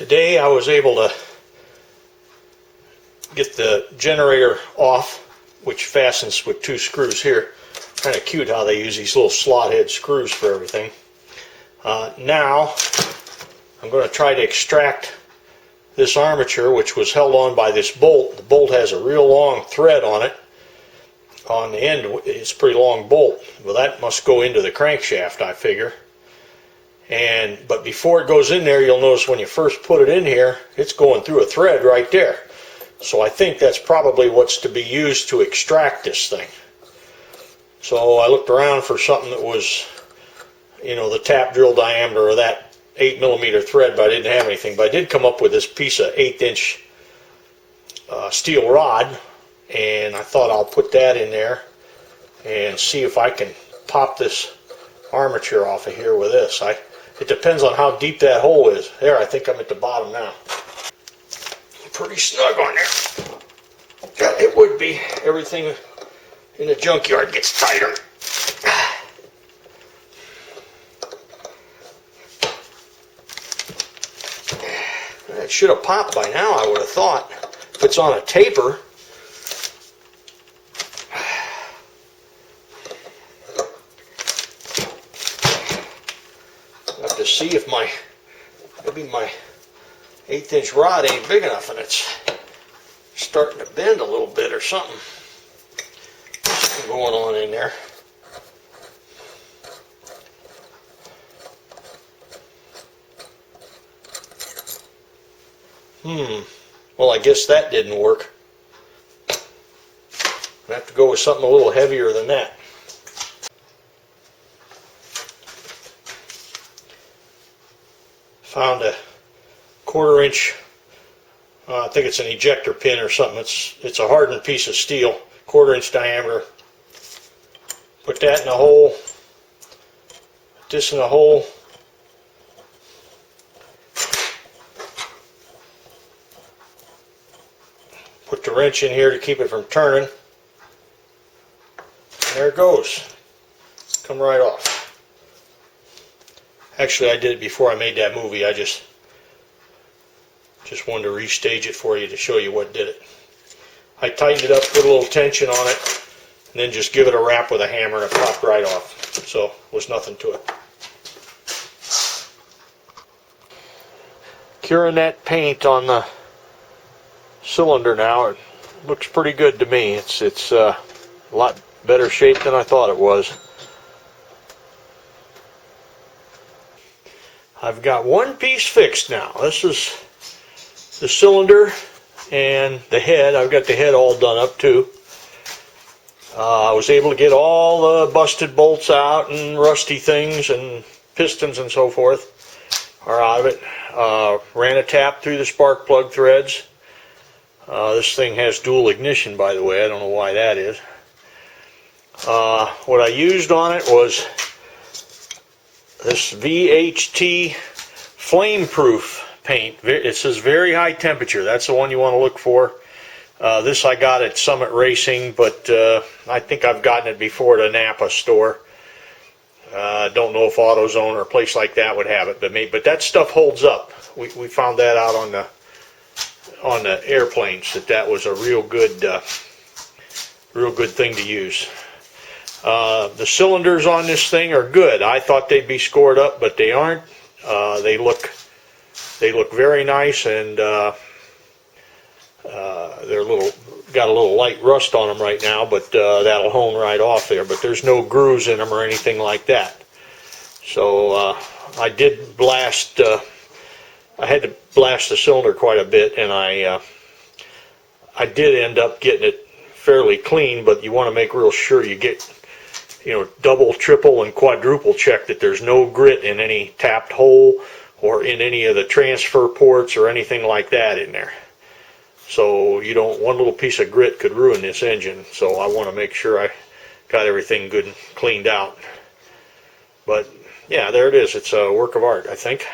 Today I was able to get the generator off, which fastens with two screws here. Kind of cute how they use these little slot head screws for everything. Now I'm going to try to extract this armature, which was held on by this bolt. The bolt has a real long thread on it. On the end, it's a pretty long bolt. Well, that must go into the crankshaft, I figure. But before it goes in there, you'll notice when you first put it in here, it's going through a thread right there. So I think that's probably what's to be used to extract this thing. So I looked around for something that was, you know, the tap drill diameter of that 8mm thread, but I didn't have anything. But I did come up with this piece of 1/8" steel rod, and I thought I'll put that in there and see if I can pop this armature off of here with this. It depends on how deep that hole is. There, I think I'm at the bottom now. Pretty snug on there. Yeah, it would be. Everything in the junkyard gets tighter. It should have popped by now, I would have thought. If it's on a taper. Have to see if maybe my 1/8" rod ain't big enough and it's starting to bend a little bit or something going on in there. Well, I guess that didn't work. I have to go with something a little heavier than that. Found a 1/4" I think it's an ejector pin or something. It's a hardened piece of steel, 1/4" diameter. Put that in the hole. Put this in the hole. Put the wrench in here to keep it from turning. And there it goes. Come right off. Actually, I did it before I made that movie. I just wanted to restage it for you to show you what did it. I tightened it up, put a little tension on it, and then just give it a rap with a hammer and it popped right off. So there was nothing to it. Curing that paint on the cylinder now. It looks pretty good to me. It's a lot better shape than I thought it was. I've got one piece fixed now. This is the cylinder and the head. I've got the head all done up too. I was able to get all the busted bolts out and rusty things and pistons and so forth are out of it. Ran a tap through the spark plug threads. This thing has dual ignition, by the way. I don't know why that is. What I used on it was this VHT flame-proof paint. It says very high temperature. That's the one you want to look for. This I got at Summit Racing, but I think I've gotten it before at a Napa store. Don't know if AutoZone or a place like that would have it, but that stuff holds up. We found that out on the airplanes, that was a real good thing to use. The cylinders on this thing are good. I thought they'd be scored up, but they aren't. They look very nice, and they're got a little light rust on them right now, but that'll hone right off there. But there's no grooves in them or anything like that. So I did blast. I had to blast the cylinder quite a bit, and I did end up getting it fairly clean. But you want to make real sure you get, double, triple, and quadruple check that there's no grit in any tapped hole or in any of the transfer ports or anything like that in there. So you don't, one little piece of grit could ruin this engine. So I want to make sure I got everything good and cleaned out. But yeah, there it is. It's a work of art, I think.